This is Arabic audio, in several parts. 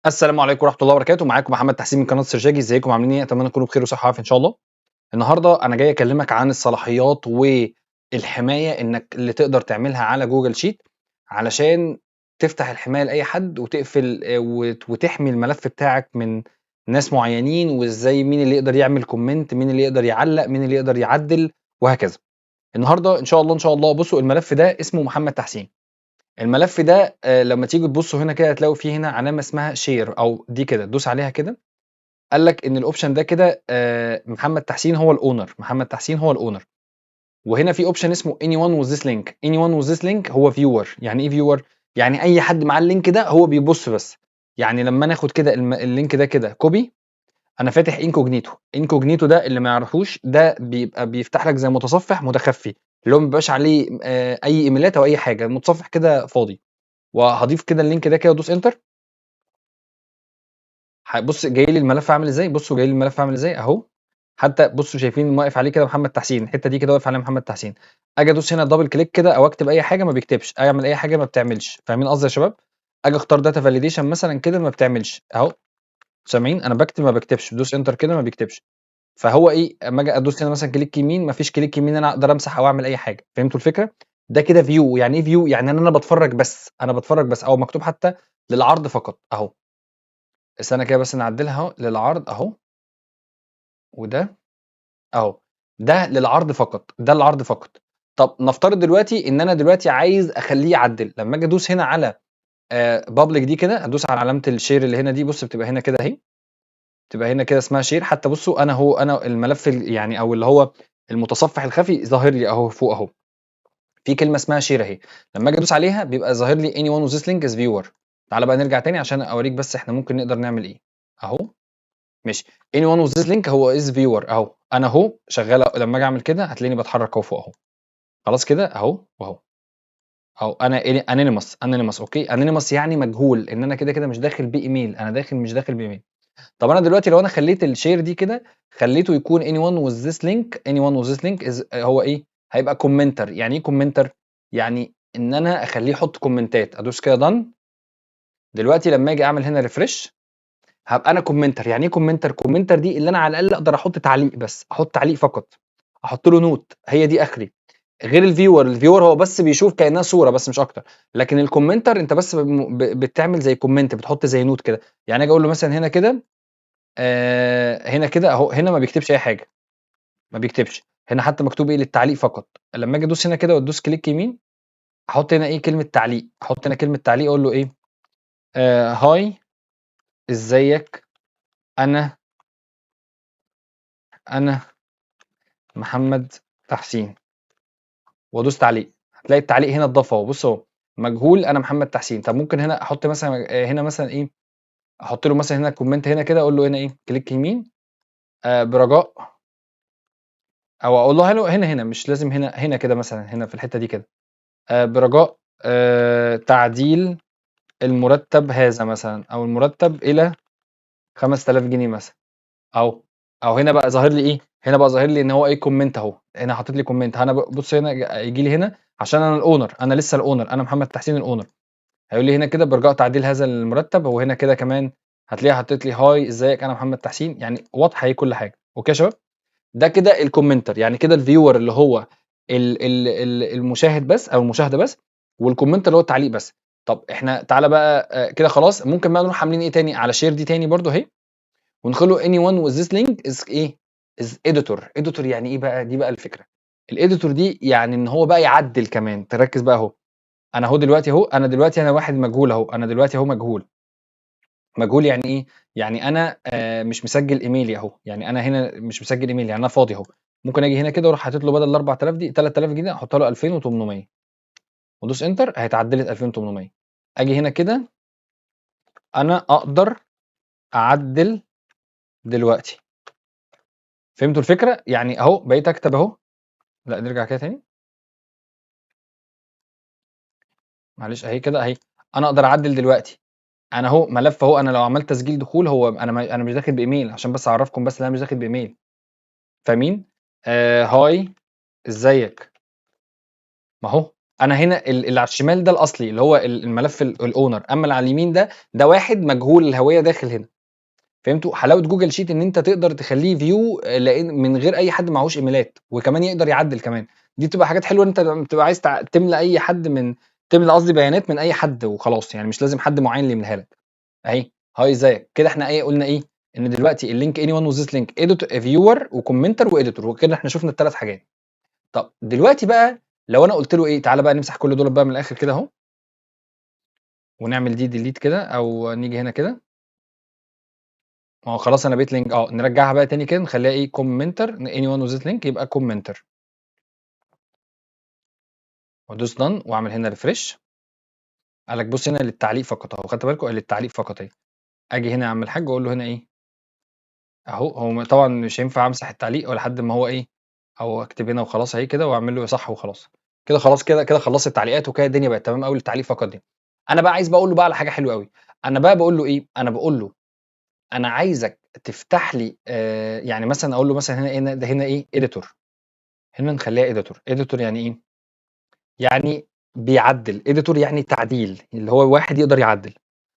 السلام عليكم ورحمة الله وبركاته، معاكم محمد تحسين من قناة سرجاجي، ازيكم عاملين ايه؟ اتمنى تكونوا بخير وصحة وعافية ان شاء الله. النهارده انا جاي اكلمك عن الصلاحيات والحماية انك اللي تقدر تعملها على جوجل شيت علشان تفتح الحماية لأي حد وتقفل وتحمي الملف بتاعك من ناس معينين، وازاي مين اللي يقدر يعمل كومنت، مين اللي يقدر يعلق، مين اللي يقدر يعدل، وهكذا. النهارده ان شاء الله بصوا الملف ده اسمه محمد تحسين. الملف ده لمّا تيجوا تبُصّوا هنا كده هتلاقوا فيه هنا علامة اسمها share أو دي كده، دوس عليها كده. قال لك إن الoption ده كده محمد تحسين هو الowner، محمد تحسين هو الowner. وهنا في option اسمه anyone with this link، anyone with this link هو viewer. يعني إيه viewer؟ يعني أي حد معاه الlink ده هو بيبُص بس. يعني لمّا أنا آخُد كده الlink ده كده copy، أنا فاتح incognito. incognito ده اللي ما يعرفوش ده بيبقى بيفتح لك زي متصفح متخفي، اللي هو ما بيبقاش عليه أي إيميلات أو أي حاجة، متصفح كده فاضي. وهاضيف كده اللينك ده كده وادوس انتر. بص جاي لي الملف عامل ازاي، بصوا جاي لي الملف عامل ازاي اهو. حتى بصوا شايفين واقف عليه كده محمد تحسين، الحته دي كده واقف عليها محمد تحسين. اجي ادوس هنا دبل كليك كده او اكتب اي حاجه ما بيكتبش، اعمل اي حاجه ما بتعملش. فاهمين قصدي يا شباب؟ اجي اختار داتا فاليديشن مثلا كده ما بتعملش اهو. سامعين؟ انا بكتب ما بكتبش، بدوس انتر كده ما بيكتبش. فهو ايه، اما اجي ادوس هنا مثلا كليك يمين ما فيش كليك يمين، انا اقدر امسح او اعمل اي حاجه. فهمتوا الفكره؟ ده كده فيو. يعني ايه فيو؟ يعني انا بتفرج بس، انا بتفرج بس، او مكتوب حتى للعرض فقط اهو. استنى كده بس نعدلها اهو للعرض اهو. وده اهو، ده للعرض فقط، ده العرض فقط. طب نفترض دلوقتي ان انا دلوقتي عايز اخليه يعدل. لما اجي ادوس هنا على بابليك دي كده، ادوس على علامه الشير اللي هنا دي، بص بتبقى هنا كده اهي، بتبقى هنا كده اسمها شير. حتى بصوا انا هو انا الملف يعني او اللي هو المتصفح الخفي ظاهر لي اهو فوق اهو، في كلمه اسمها شير اهي. لما اجي ادوس عليها بيبقى ظاهر لي anyone with this link is viewer. تعالى بقى نرجع تاني عشان اوريك بس احنا ممكن نقدر نعمل ايه اهو. ماشي. anyone with this link هو is viewer اهو. انا اهو شغال، لما اجي اعمل كده هتلاقيني بتحرك اهو فوق اهو. خلاص كده اهو واهو. اهو انا انونيمous اوكي. انونيمous يعني مجهول، ان انا كده كده مش داخل بايميل، انا داخل مش داخل بايميل. طب انا دلوقتي لو انا خليت الشير دي كده، خليته يكون anyone with this link، anyone with this link is هو ايه، هيبقى كومنتر. يعني ايه كومنتر؟ يعني ان انا اخليه يحط كومنتات. ادوس كده done. دلوقتي لما اجي اعمل هنا ريفرش هابقى أنا كومنتر. يعني إيه كومنتر؟ كومنتر دي اللي أنا على الأقل أقدر أحُط تعليق بس، أحُط تعليق فقط، أحُط له note، هي دي آخري. غير الviewer هو بس بيشوف كأنها صورة بس مش أكتر. لكن الكومنتر أنت بس بتعمل زي comment، بتحُط زي note كده. يعني آجي أقول له مثلًا هنا كده هنا كده أهو، هنا ما بيكتبش أي حاجة، ما بيكتبش. هنا حتى مكتوب إيه، للتعليق فقط. لمّا آجي أدوس هنا كده وأدوس كليك يمين، أحُط هنا إيه، كلمة تعليق، أحُط هنا كلمة تعليق أقول له إيه، hi إزيك، أنا أنا محمد تحسين، وادوس تعليق. هتلاقي التعليق هنا اتضاف اهو. بص اهو، مجهول انا محمد تحسين. طب ممكن هنا احط مثلا هنا مثلا ايه، احط له مثلا هنا كومنت هنا كده، اقول له هنا ايه، كليك يمين برجاء، او اقول له هنا مش لازم هنا كده مثلا، هنا في الحته دي كده برجاء تعديل المرتب هذا مثلا، او المرتب الى 5000 جنيه مثلا اهو. او هنا بقى ظاهر لي ايه، هنا بقى ظاهر لي ان هو ايه، كومنت اهو. هنا حاطط لي كومنت. انا بص هنا يجي لي هنا عشان انا الاونر، انا لسه الاونر، انا محمد تحسين الاونر. هيقول لي هنا كده برجاء تعديل هذا المرتب. وهنا كده كمان هتلاقيها حطيت لي هاي ازيك انا محمد تحسين. يعني واضحه هي كل حاجه. اوكي يا شباب؟ ده كده الكومنتر، يعني كده الفيور اللي هو المشاهد بس او المشاهده بس، والكومنتر اللي هو التعليق بس. طب احنا تعالى بقى كده خلاص، ممكن بقى نروح عاملين ايه تاني على شير دي تاني برضو اهي، وندخله anyone with this link is ايه، is editor. editor يعني ايه بقى؟ دي بقى الفكره. الاديتور دي يعني ان هو بقى يعدل كمان. تركز بقى اهو. انا اهو دلوقتي اهو، انا دلوقتي انا واحد مجهول اهو، انا دلوقتي اهو مجهول. مجهول يعني ايه؟ يعني انا مش مسجل ايميلي اهو. يعني انا هنا مش مسجل ايميلي، يعني انا فاضي اهو. ممكن اجي هنا كده واروح حاطط له بدل ال 4000 دي 3000 جنيه، احطها له 2800 وادوس انتر، هيتعدلت 2800. اجي هنا كده انا اقدر اعدل دلوقتي. فهمتوا الفكره؟ يعني اهو بقيت اكتب اهو. لا نرجع كده تاني، معلش اهي كده اهي. انا اقدر اعدل دلوقتي. انا اهو ملف اهو، انا لو عملت تسجيل دخول، هو انا مش داخل بايميل، عشان بس اعرفكم بس ان انا مش داخل بايميل. فاهمين؟ هاي ازيك، ما اهو انا هنا اللي على الشمال ده الاصلي اللي هو الملف الاونر، اما اللي على اليمين ده واحد مجهول الهويه داخل هنا. فهمتوا حلاوه جوجل شيت ان انت تقدر تخليه فيو لان من غير اي حد معهوش ايميلات، وكمان يقدر يعدل كمان. دي بتبقى حاجات حلوه، انت لما بتبقى عايز تملى اي حد من، تملى قصدي بيانات من اي حد وخلاص، يعني مش لازم حد معين اللي يملاها لك. اهي هاي ازيك كده، احنا ايه قلنا ايه؟ ان دلوقتي اللينك اني ون وذ لينك اديتور فيور وكومنتر واديتور، وكده احنا شفنا الثلاث حاجات. طب دلوقتي بقى لو انا قلت له ايه، تعالى بقى نمسح كل دول بقى من الاخر كده اهو، ونعمل دي ديليت كده، او نيجي هنا كده. ما هو خلاص انا بقيت لينك، نرجعها بقى تاني كده، نخليها ايه كومنتر اني ون وذ لينك، يبقى كومنتر، وادوس دان واعمل هنا ريفرش. قال لك بص هنا للتعليق فقط اهو، خدت بالكم للتعليق فقط اهي. اجي هنا اعمل حاجه واقول له هنا ايه اهو، هو طبعا مش هينفع امسح التعليق ولا لحد ما هو ايه، او اكتب هنا وخلاص اهي كده واعمل له صح وخلاص. كده خلاص، كده خلصت التعليقات، وكده الدنيا بقت تمام قوي للتعليق فقط دي. انا بقى عايز بقى اقول له بقى على حاجه حلوه قوي. انا بقى بقول له ايه، انا بقول له انا عايزك تفتح لي يعني مثلا اقول له مثلا هنا ايه ده، هنا ايه اديتور، هنا نخليها اديتور. اديتور يعني ايه؟ يعني بيعدل. editor يعني تعديل، اللي هو واحد يقدر يعدل.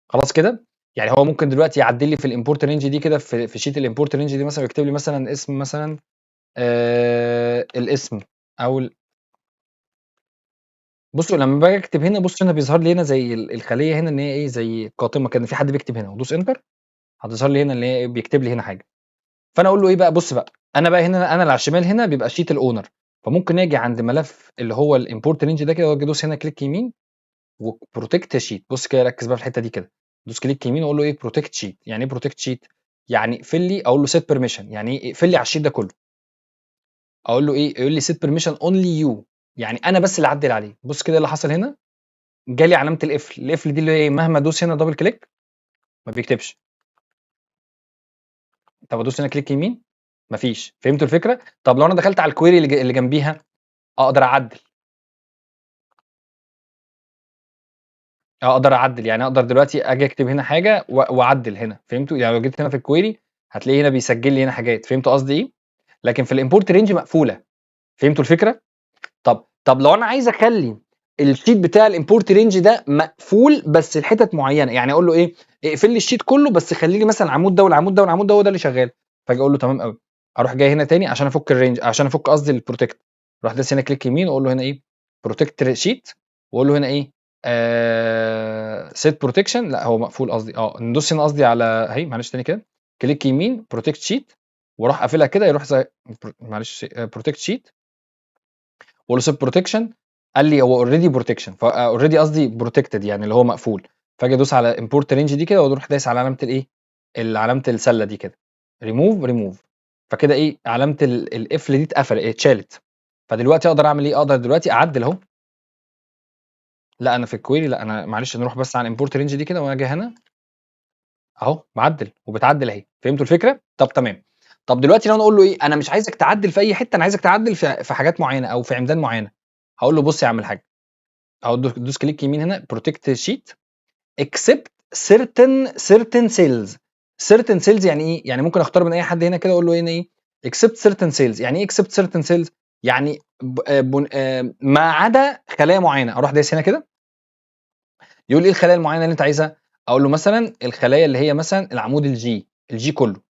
خلاص كده. يعني هو ممكن دلوقتي يعدل لي في الامبورت رينج دي كده، في شيت الامبورت رينج دي مثلا، ويكتب لي مثلا اسم مثلا الاسم او بصوا لما باجي اكتب هنا، بص هنا بيظهر لي هنا زي الخليه هنا ان هي ايه، زي قاتمه كده، في حد بيكتب هنا، ودوس انتر هتظهر لي هنا اللي هي بيكتب لي هنا حاجه. فانا اقول له ايه بقى، بص بقى انا بقى هنا، انا اللي على الشمال هنا بيبقى شيت الاونر، فممكن اجي عند ملف اللي هو الامبورت رينج ده كده، واجي ادوس هنا كليك يمين وبروتكت شيت. بص كده ركز بقى في الحته دي كده، دوس كليك يمين واقول له ايه بروتكت شيت. يعني ايه بروتكت شيت؟ يعني اقفل لي، اقول له سيت بيرميشن، يعني ايه اقفل لي على الشيت ده كله. اقول له ايه، يقول لي سيت بيرميشن اونلي يو، يعني انا بس اللي اعدل عليه. بص كده اللي حصل هنا، جالي علامه القفل. القفل دي اللي هي ايه، مهما ادوس هنا دبل كليك ما بيكتبش. طب ادوس هنا كليك يمين مفيش. فهمتوا الفكره؟ طب لو انا دخلت على الكويري اللي جنبيها، اقدر اعدل. اقدر اعدل يعني اقدر دلوقتي اجي اكتب هنا حاجه واعدل هنا. فهمتوا؟ يعني لو جيت هنا في الكويري هتلاقيه هنا بيسجل لي هنا حاجات. فهمتوا قصدي ايه؟ لكن في الامبورت رينج مقفوله. فهمتوا الفكره؟ طب لو انا عايز اخلي الشيت بتاع الامبورت رينج ده مقفول بس لحتت معينه، يعني اقول له ايه، اقفل لي الشيت كله بس خلي لي مثلا العمود ده والعمود ده والعمود ده هو ده اللي شغال. فاجي اقول له تمام قوي، اروح جاي هنا تاني عشان افك الرينج، عشان افك قصدي البروتكت، اروح داس هنا كليك يمين واقول له هنا ايه بروتكت شيت، واقول له هنا ايه سيت بروتكشن. لا هو مقفول قصدي، ندوس هنا قصدي على اهي، معلش تاني كده، كليك يمين بروتكت شيت، واروح قافلها كده يروح زي معلش بروتكت شيت، واقول له سيت بروتكشن. قال لي هو اوريدي بروتكشن، فاوريدي قصدي بروتكتد يعني اللي هو مقفول. فاجي ادوس على امبورت رينج دي كده، واروح دايس على علامه الايه، علامه السله دي كده، ريموف. فكده ايه، علامه القفل دي اتشالت. فدلوقتي اقدر اعمل ايه، اقدر دلوقتي اعدل اهو. لا انا في الكويري، لا انا معلش نروح بس على الامبورت رينج دي كده، واجي هنا اهو بعدل وبتعدل اهي. فهمتوا الفكره؟ طب تمام. طب دلوقتي لو انا اقول له ايه، انا مش عايزك تعدل في اي حته، انا عايزك تعدل في حاجات معينه او في عمدان معينه. هقول له بص يا عم الحاج، اهو دوس كليك يمين هنا بروتكت شيت اكسبت certain cells. certain cells يعني ايه؟ يعني ممكن اختار من اي حد هنا كده اقول له هنا ايه except certain cells. يعني ايه except certain cells؟ يعني ما عدا خلايا معينه. اروح دايس هنا كده، يقول لي ايه الخلايا المعينه اللي انت عايزها، اقول له مثلا الخلايا اللي هي مثلا العمود الجي كله،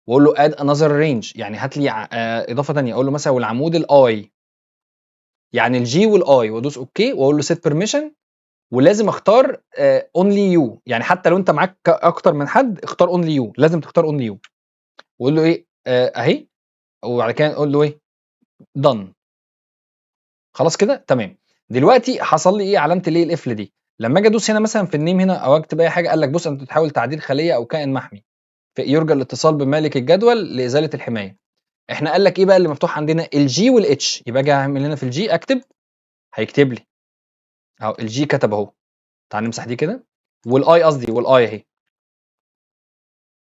واقول له اد انذر رينج، يعني هات لي اضافه ثانيه. اقول له مثلا والعمود الاي، يعني الجي والاي، وادوس اوكي واقول له سيت بيرميشن. ولازم اختار اونلي يو، يعني حتى لو انت معاك اكتر من حد اختار اونلي يو، لازم تختار اونلي يو. وقول له ايه اهي، وبعد كده اقول له ايه دن. خلاص كده تمام. دلوقتي حصل لي ايه علامه الايه القفل دي. لما اجي ادوس هنا مثلا في النيم هنا او اكتب اي حاجه، قال لك بص انت تحاول تعديل خليه او كائن محمي، يرجى الاتصال بمالك الجدول لازاله الحمايه. احنا قال لك ايه بقى اللي مفتوح عندنا، الجي والاتش. يبقى اجي اعمل هنا في الجي اكتب، هيكتب لي اهو الجي كتب اهو. تعال نمسح دي كده، والاي قصدي والاي اهي،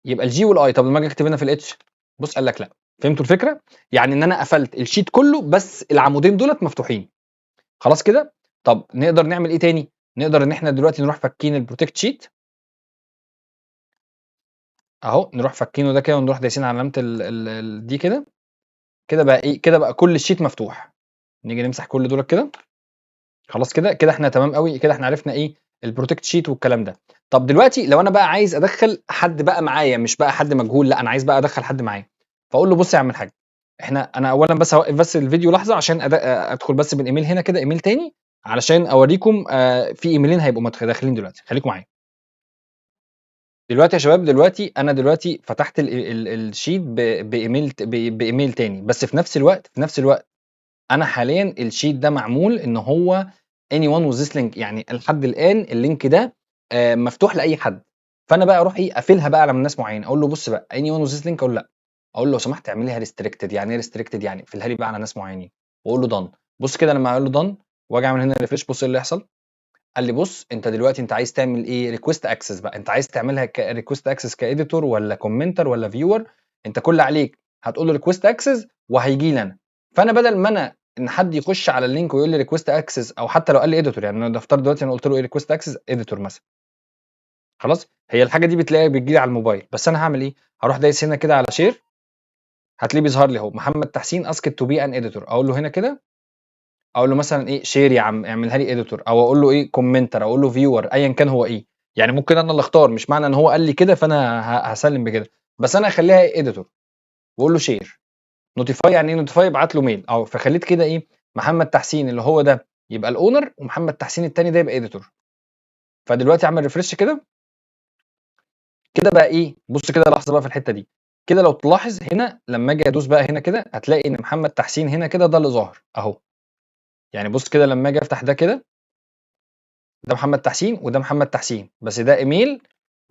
يبقى الجي والاي. طب لما اجي اكتب هنا في الاتش، بص قال لك لا. فهمتوا الفكره؟ يعني ان انا قفلت الشيت كله بس العمودين دولت مفتوحين. خلاص كده. طب نقدر نعمل ايه تاني؟ نقدر ان احنا دلوقتي نروح فكين البروتكت شيت اهو، نروح فكينه ده كده، ونروح دايسين على علامه دي كده. كده بقى ايه، كده بقى كل الشيت مفتوح. نيجي نمسح كل دول كده، خلاص كده احنا تمام قوي كده، احنا عرفنا ايه البروتكت شيت والكلام ده. طب دلوقتي لو انا بقى عايز ادخل حد بقى معايا، مش بقى حد مجهول، لا انا عايز بقى ادخل حد معايا، فاقول له بص يا عم الحاج، انا اولا بس هوقف بس الفيديو لحظه عشان ادخل بس بالايميل هنا كده، ايميل تاني علشان اوريكم في ايميلين هيبقوا داخلين دلوقتي، خليكم معايا. دلوقتي يا شباب، دلوقتي انا دلوقتي فتحت الشيت بايميل تاني، بس في نفس الوقت انا حاليا الشيت ده معمول ان هو anyone with this link، يعني لحد الان اللينك ده مفتوح لاي حد. فانا بقى اروح ايه اقفلها بقى على ناس معينه، اقول له بص بقى anyone with this link، اقول لا، اقول له لو سمحت اعملها ريستريكتد. يعني ايه ريستريكتد؟ يعني اقفلها لي بقى على ناس معينين، واقول له دان. بص كده لما اقول له دان واجي اعمل هنا ريفريش، بص ايه اللي يحصل. قال لي بص انت دلوقتي انت عايز تعمل ايه ريكوست اكسس بقى، انت عايز تعملها كريكوست اكسس كاديتور ولا كومنتر ولا فيور؟ انت كل عليك هتقول له ريكوست اكسس وهيجي لي انا. فانا بدل ما انا ان حد يخش على اللينك ويقول لي ريكوست اكسس، او حتى لو قال لي اديتور، يعني انا افترض دلوقتي انا قلت له ايه ريكوست اكسس اديتور مثلا، خلاص هي الحاجه دي بتلاقيها بتجي لي على الموبايل، بس انا هعمل ايه؟ هروح دايس هنا كده على شير، هتلاقيه بيظهر لي اهو محمد تحسين اسكت تو بي ان اديتور، اقول له هنا كده، اقول له مثلا ايه شير يا عم اعملها لي اديتور، او اقول له ايه كومنتر، او اقول له فيور، ايا كان هو ايه. يعني ممكن انا اللي اختار، مش معنى ان هو قال لي كده فانا هسلم بكده، بس انا هخليها ايه اديتور، واقول له شير. نوتيفاي يعني ايه نوتيفاي؟ ابعت له ميل، او فخليت كده ايه محمد تحسين اللي هو ده يبقى الاونر، ومحمد تحسين التاني ده يبقى اديتور. فدلوقتي اعمل ريفرش كده، كده بقى ايه، بص كده لحظه بقى في الحته دي، كده لو تلاحظ هنا لما اجي ادوس بقى هنا كده هتلاقي ان محمد تحسين هنا كده ده اللي ظاهر اهو. يعني بص كده لما اجي افتح ده كده، ده محمد تحسين وده محمد تحسين، بس ده ايميل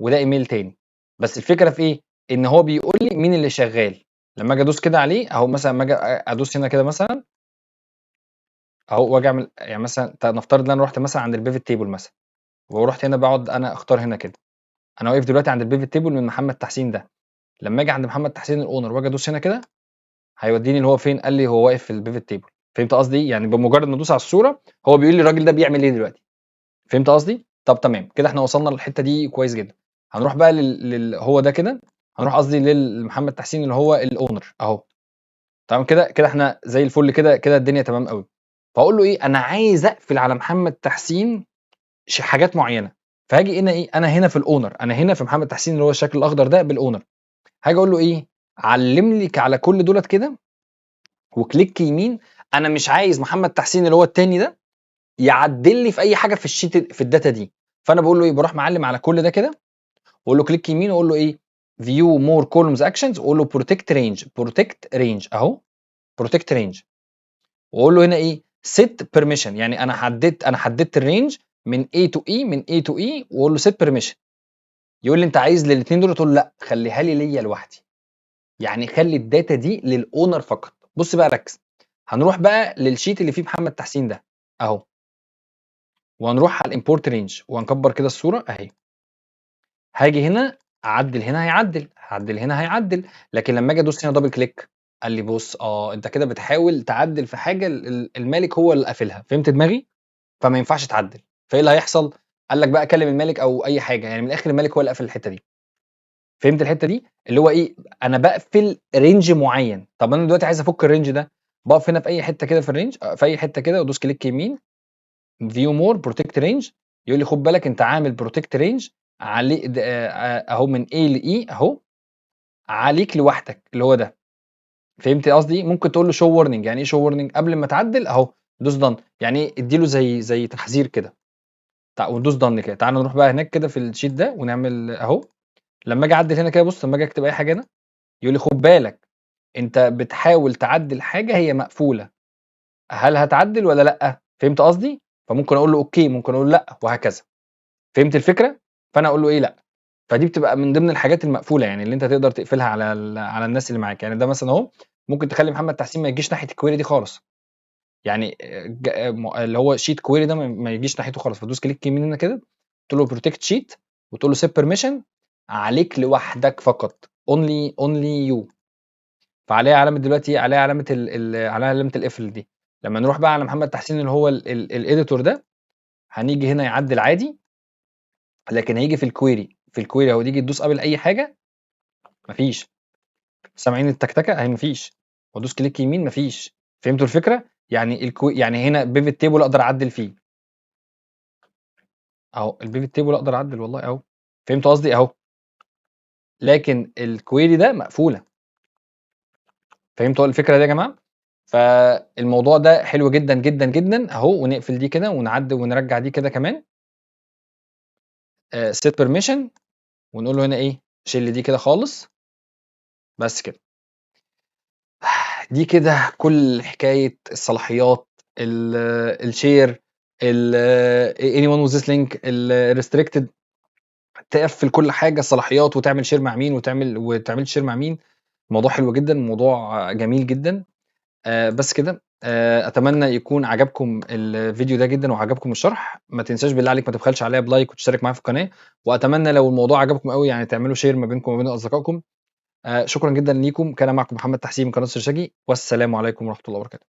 وده ايميل تاني. بس الفكره في ايه؟ ان هو بيقول لي مين اللي شغال. لما اجي ادوس كده عليه اهو، مثلا لما اجي ادوس هنا كده مثلا اهو، واجي اعمل يعني مثلا نفترض ان انا رحت مثلا عند البيفت تيبل مثلا، ورحت هنا بقعد انا اختار هنا كده، انا واقف دلوقتي عند البيفت تيبل من محمد تحسين ده. لما اجي عند محمد تحسين الاونر واجي ادوس هنا كده، هيوديني اللي هو فين، قال لي هو واقف في البيفت تيبل. فهمت قصدي؟ يعني بمجرد ما ادوس على الصوره هو بيقول لي الراجل ده بيعمل ايه دلوقتي. فهمت قصدي؟ طب تمام كده احنا وصلنا للحته دي كويس جدا. هنروح بقى هو ده كده، هنروح قصدي لمحمد تحسين اللي هو الاونر اهو. تمام كده احنا زي الفل، كده الدنيا تمام قوي. فاقول له ايه، انا عايز اقفل على محمد تحسين حاجات معينه. فهاجي هنا ايه، انا هنا في الاونر، انا هنا في محمد تحسين اللي هو الشكل الاخضر ده بالاونر، هاجي اقول له ايه، علم لي على كل دولت كده وكليك يمين. انا مش عايز محمد تحسين اللي هو التاني ده يعدل لي في اي حاجه في الشيت في الداتا دي. فانا بقول له ايه، بروح معلم على كل ده كده، واقول له كليك يمين، واقول له ايه فيو مور كولومز اكشنز، واقول له بروتكت رينج اهو، بروتكت رينج. واقول له هنا ايه سيت بيرميشن، يعني انا حددت الرينج من A to E، من A to E، واقول له سيت بيرميشن. يقول لي انت عايز للاثنين دول، تقول له لا خليها لي ليا لوحدي، يعني خلي الداتا دي للاونر فقط. بص بقى ركز، هنروح بقى للشيت اللي فيه محمد تحسين ده اهو، وهنروح على الامبورت رينج وهنكبر كده الصوره اهي. هاجي هنا اعدل، هنا هيعدل، هعدل هنا هيعدل، لكن لما اجي ادوس هنا دبل كليك، قال لي بص انت كده بتحاول تعدل في حاجه المالك هو اللي قافلها. فهمت دماغي؟ فما ينفعش تعدل. فايه اللي هيحصل؟ قال لك بقى كلم المالك او اي حاجه، يعني من الاخر المالك هو اللي قافل الحته دي. فهمت الحته دي اللي هو ايه، انا بقفل رينج معين. طب انا دلوقتي عايز افك الرينج ده، بقف هنا في اي حته كده في الرينج، في اي حته كده، وادوس كليك يمين، فيو مور بروتكت رينج. يقول لي خد بالك انت عامل بروتكت رينج عليه اهو من A ل E اهو، عليك لوحدك اللي هو ده. فهمت قصدي؟ ممكن تقول له شو وورنينج. يعني ايه شو وورنينج؟ قبل ما تعدل اهو دوس دان، يعني ايه اديله زي تحذير كده، وندوس دان كده. تعال نروح بقى هناك كده في الشيت ده ونعمل اهو. لما اجي اعدل هنا كده، بص لما اجي اكتب اي حاجه هنا، يقول لي خد بالك انت بتحاول تعدل حاجه هي مقفوله، هل هتعدل ولا لا؟ فهمت قصدي؟ فممكن اقول له اوكي، ممكن اقول له لا، وهكذا. فهمت الفكره؟ فانا اقول له ايه لا. فدي بتبقى من ضمن الحاجات المقفوله، يعني اللي انت تقدر تقفلها على على الناس اللي معاك. يعني ده مثلا اهو، ممكن تخلي محمد تحسين ما يجيش ناحيه الكويري دي خالص، يعني اللي هو شيت كويري ده ما يجيش ناحيته خالص. فتدوس كليك يمين هنا كده، تقول له بروتكت شيت، وتقول له سيب بيرميشن عليك لوحدك فقط، اونلي يو. فعليها علامه دلوقتي، عليها علامه عليها علامه القفل دي. لما نروح بقى على محمد تحسين اللي هو الايديتور ده، هنيجي هنا يعدل عادي، لكن هيجي في الكويري اهو، تيجي تدوس قبل اي حاجه مفيش. سامعين التكتكه اهي مفيش، وادوس كليك يمين مفيش. فهمتوا الفكره؟ يعني يعني هنا بيفت تيبل اقدر اعدل فيه، أهو الpivot table أقدر أعدل والله أهو، فهمتوا قصدي أهو، لكن الquery ده مقفولة. فهمتوا الفكرة دي يا جماعة؟ فالموضوع ده حلو جدًا، جدًا، جدًا أهو، ونقفل دي كده ونعدل ونرجّع دي كده كمان set permission ونقول له هنا إيه، شيل دي كده خالص، بس كده. دي كده كل حكاية الصلاحيات، الshare، anyone with this link، الrestricted، تقفّل كل حاجة صلاحيات وتعمل share مع مين وتعملش share مع مين. الموضوع حلو جدًا، الموضوع جميل جدًا. بس كده، أتمنى يكون عجبكم الفيديو ده جدًا وعجبكم الشرح. ما تنساش بالله عليك ما تبخلش عليّا بلايك وتشترك معايا في القناة، وأتمنى لو الموضوع عجبكم أوي يعني تعملوا share ما بينكم وما بين أصدقائكم. شكرًا جدًا ليكم، كان معكم محمد تحسين من قناة سرشاجي، والسلام عليكم ورحمة الله وبركاته.